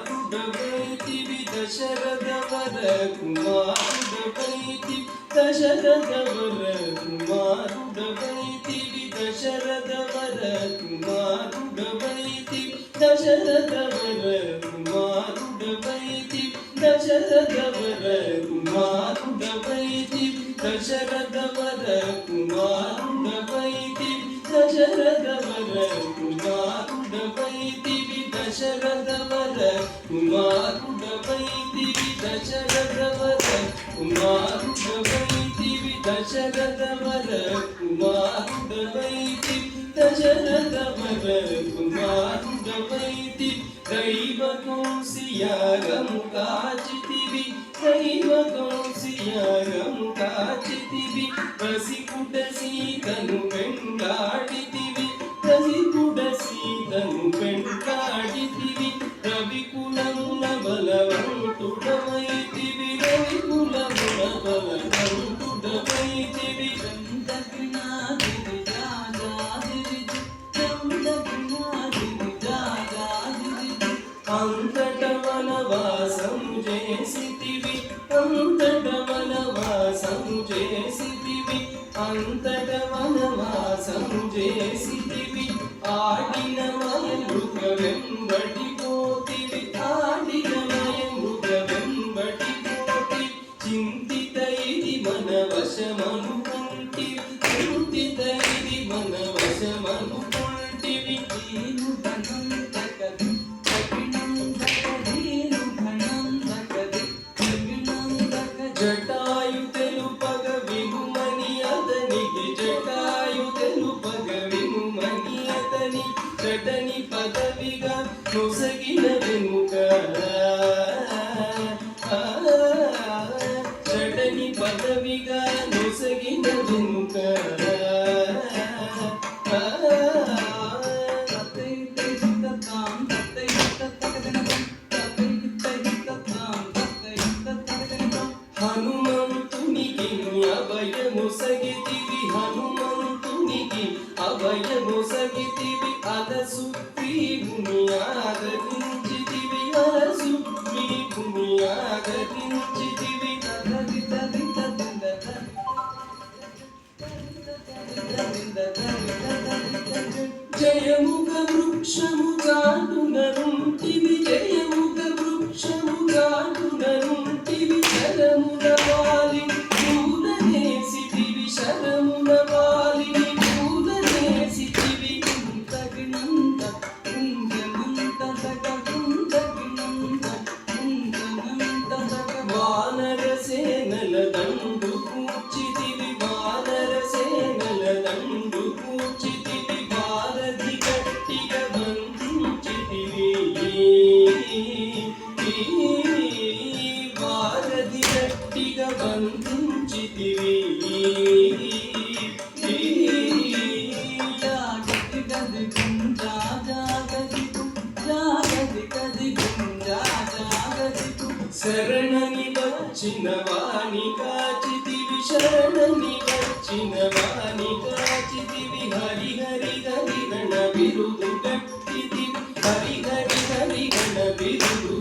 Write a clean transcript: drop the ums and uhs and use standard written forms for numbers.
కుమారుడవైతివి దశరథవర కుమారుడవైతి దశరథవర కుమారుడవైతివి దశరథవర కుమారుడవైతి దశరథవర కుమారుడవైతి దశరథవర కుమారుడవైతి దశరథవర కుమారుడవైతి దశరథవర కుమారుడవైతివి దశరథవర కుమారుడవైతివి దశరథవర కుమారుడవైతివి దశరథవర కుమారుడవైతి దశరథవర కుమారుడవైతి దైవకౌశియాగము కాచితివి దైవకౌశియాగము కాచితివి రసికుట సీతను వెంటాడితివి రసికుట సీతను వెంటాడితివి రవికులమున బలవంతుడవైతివి రవికులమున బలవంతుడవైతివి అంతట వనవాసము చేసితివి అంతట వనవాసము చేసితివి అంతట వనవాసము చేసితివి ఆడిన మయమృగ వెంబడి పోతివి ఆడిన మయమృగ వెంబడి పోతి చింతిత ఇది మన వశమనుకుంటివి చింతిత ఇది మన వశమనుకుంటివి జటాయు తెలుపగ వినుమని అతనికి జటాయు తెలుపగ వినుమని అతని జటని పదవిగా నొసగిన వెనుక జటని పదవిగా నొసగిన వెనుక హనుమంతునికి అభయమొసగితివి హనుమంతునికి అభయమొసగితివి అలసుగ్రీవుని ఆదరించితివి అలసుగ్రీవుని ఆదరించితివి జయముగ వృక్షము చాటునరుంటివి జయముగ వృక్షము చాటునరుంటివి శరమున వాలిని పూలనేసితివి శరమున వాలిని పూలనేసితివి కుందగినంద కుందనంద కుందగినంద కుందనంద వానర సేనల దండు కూర్చితివి వానర సేనల దండు కూర్చితివి వారధి గట్టిగా బంధించితివి వారధి గట్టిగా బంధించితివి జాగతి గది గుంజా జాగతి జాగతి గది గుంజా జాగతి శరణని వచ్చిన వాణి కాచితివి శరణని వచ్చిన వాణి కాచితివి హరి హరి హరి గణ బిరుదు గట్టితివి హరి హరి హరి గణ బిరుదు